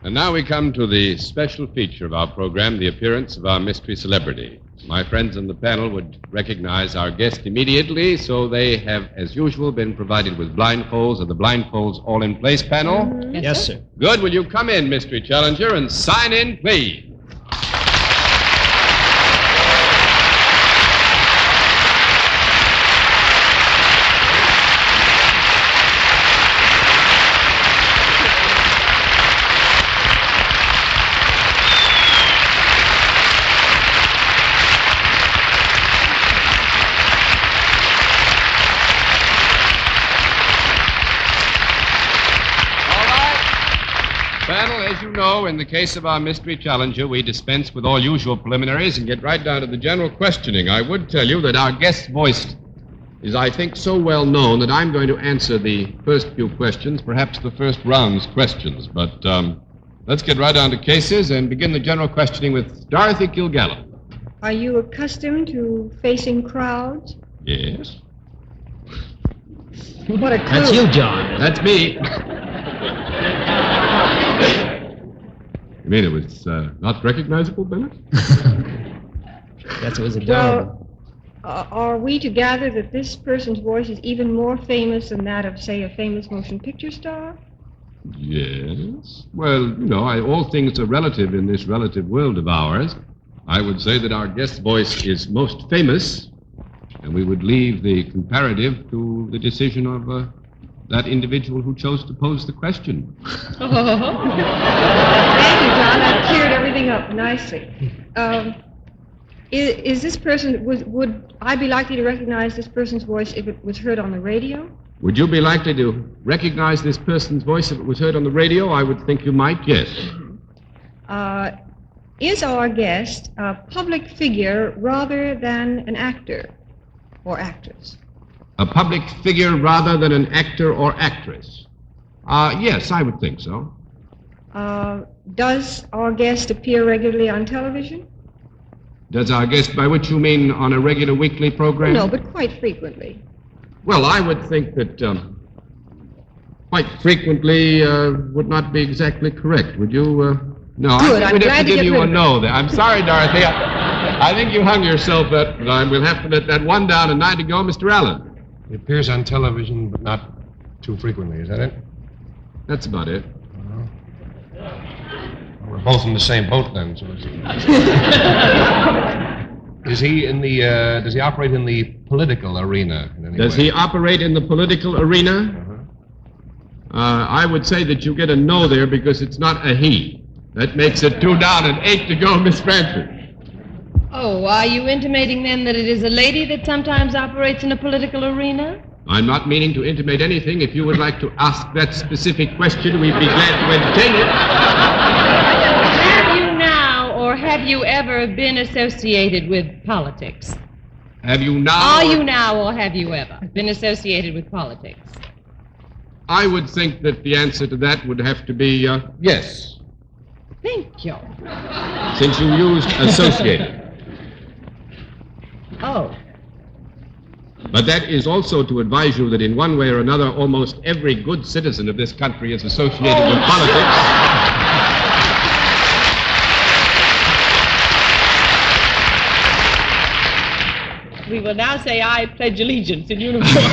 And now we come to the special feature of our program, the appearance of our mystery celebrity. My friends on the panel would recognize our guest immediately, so they have, as usual, been provided with blindfolds. Are the blindfolds all in place, panel? Yes, sir. Good. Will you come in, mystery challenger, and sign in, please? Panel, as you know, in the case of our mystery challenger, we dispense with all usual preliminaries and get right down to the general questioning. I would tell you that our guest's voice is, I think, so well known that I'm going to answer the first few questions, perhaps the first round's questions. But let's get right down to cases and begin the general questioning with Dorothy Kilgallen. Are you accustomed to facing crowds? Yes. What a clue. That's you, John. That's me. You mean it was not recognizable, Bennett? Yes, it was adorable. Well, are we to gather that this person's voice is even more famous than that of, say, a famous motion picture star? Yes. Well, you know, all things are relative in this relative world of ours. I would say that our guest's voice is most famous, and we would leave the comparative to the decision of that individual who chose to pose the question. Thank you, John. That cleared everything up nicely. Is this person, would I be likely to recognize this person's voice if it was heard on the radio? Would you be likely to recognize this person's voice if it was heard on the radio? I would think you might, yes. Is our guest a public figure rather than an actor or actress? A public figure rather than an actor or actress? Yes, I would think so. Does our guest appear regularly on television? Does our guest, by which you mean on a regular weekly program? No, but quite frequently. Well, I would think that quite frequently would not be exactly correct. Would you? No, Good, I think I'm we'd glad have to to give get you rid a of it. no there. I'm sorry, Dorothy. I think you hung yourself that time. We'll have to let that one down, and 9 to go, Mr. Allen. He appears on television, but not too frequently. Is that it? That's about it. We're both in the same boat then. So is he in the? Does he operate in the political arena in any Does way? he operate in the political arena? I would say that you get a no there because it's not a he. That makes it 2 down and 8 to go, Miss Francis. Oh, are you intimating then that it is a lady that sometimes operates in a political arena? I'm not meaning to intimate anything. If you would like to ask that specific question, we'd be glad to entertain it. Have you now or have you ever been associated with politics? Have you now? Are you now or have you ever been associated with politics? I would think that the answer to that would have to be yes, Thank you. since you used associated. Oh. But that is also to advise you that in one way or another, almost every good citizen of this country is associated with politics. We will now say I pledge allegiance in uniform.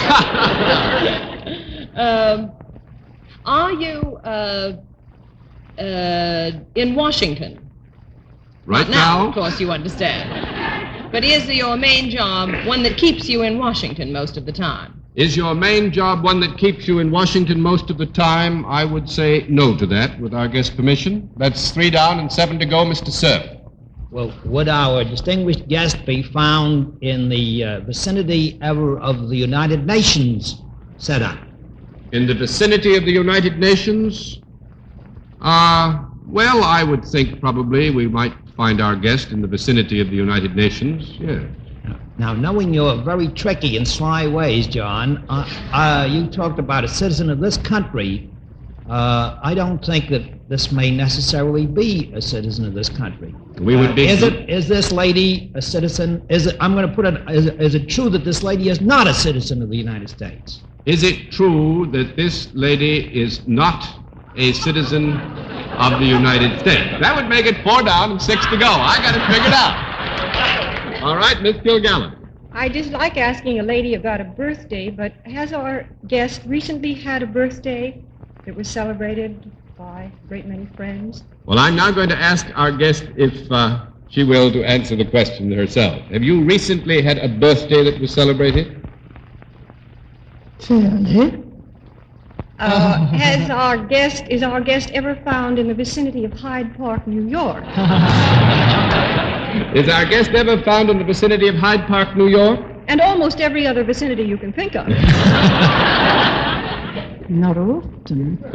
Are you in Washington? Right Not now, now, of course, you understand. But is your main job one that keeps you in Washington most of the time? is your main job one that keeps you in Washington most of the time? I would say no to that, with our guest's permission. That's 3 down and 7 to go, Mr. Cerf. Well, would our distinguished guest be found in the vicinity ever of the United Nations setup? In the vicinity of the United Nations? Well, I would think probably we might find our guest in the vicinity of the United Nations, yeah. Now, knowing your very tricky and sly ways, John, you talked about a citizen of this country. I don't think that this may necessarily be a citizen of this country. We would be... Is this lady a citizen? I'm going to put it, is it true that this lady is not a citizen of the United States? Is it true that this lady is not a citizen of the United States. That would make it 4 down and 6 to go. I got it figured out. All right, Miss Kilgallen. I dislike asking a lady about a birthday, but has our guest recently had a birthday that was celebrated by a great many friends? Well, I'm now going to ask our guest if she will to answer the question herself. Have you recently had a birthday that was celebrated? Fairly. Is our guest ever found in the vicinity of Hyde Park, New York? Is our guest ever found in the vicinity of Hyde Park, New York? And almost every other vicinity you can think of. Not often. No?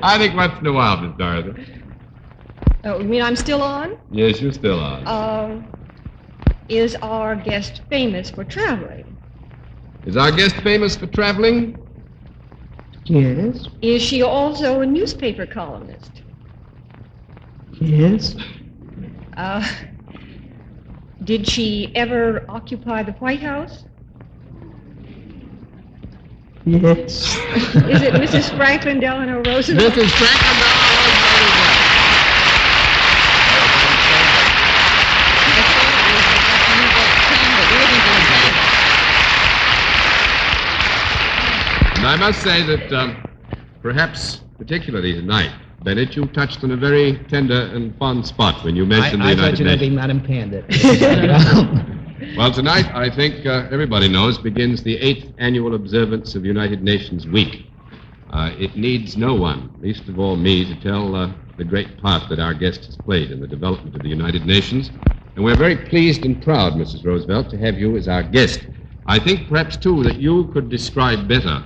I think once in a while, Miss Dorothy. Oh, you mean I'm still on? Yes, you're still on. Is our guest famous for traveling? Is our guest famous for traveling? Yes. Is she also a newspaper columnist? Yes. Did she ever occupy the White House? Yes. Is it Mrs. Franklin Delano Roosevelt? Mrs. Franklin Delano Roosevelt. And I must say that perhaps, particularly tonight, Bennett, you touched on a very tender and fond spot when you mentioned the I United thought you were Nations. going to be Madam Pandit. Well, tonight, I think everybody knows, begins the 8th annual observance of United Nations Week. It needs no one, least of all me, to tell the great part that our guest has played in the development of the United Nations. And we're very pleased and proud, Mrs. Roosevelt, to have you as our guest. I think perhaps, too, that you could describe better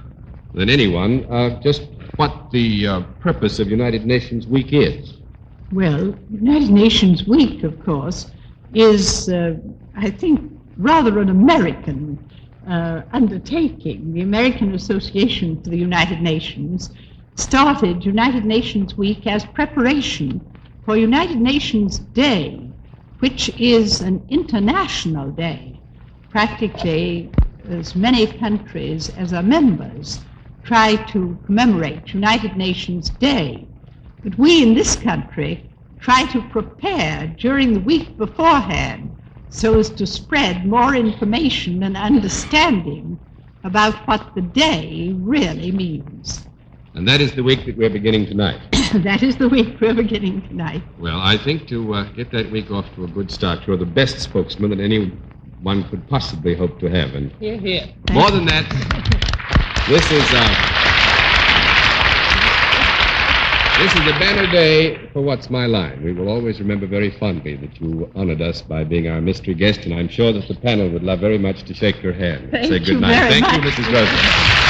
than anyone just what the purpose of United Nations Week is. Well, United Nations Week, of course, is, I think, rather an American undertaking. The American Association for the United Nations started United Nations Week as preparation for United Nations Day, which is an international day. Practically as many countries as are members try to commemorate United Nations Day. But we in this country try to prepare during the week beforehand so as to spread more information and understanding about what the day really means. And that is the week that we're beginning tonight. That is the week we're beginning tonight. Well, I think to get that week off to a good start, you're the best spokesman that anyone could possibly hope to have. And Hear, hear. more than that, this is a banner day for What's My Line. We will always remember very fondly that you honored us by being our mystery guest, and I'm sure that the panel would love very much to shake your hand. Thank Say you good night. very Thank much. you, Mrs. Roosevelt.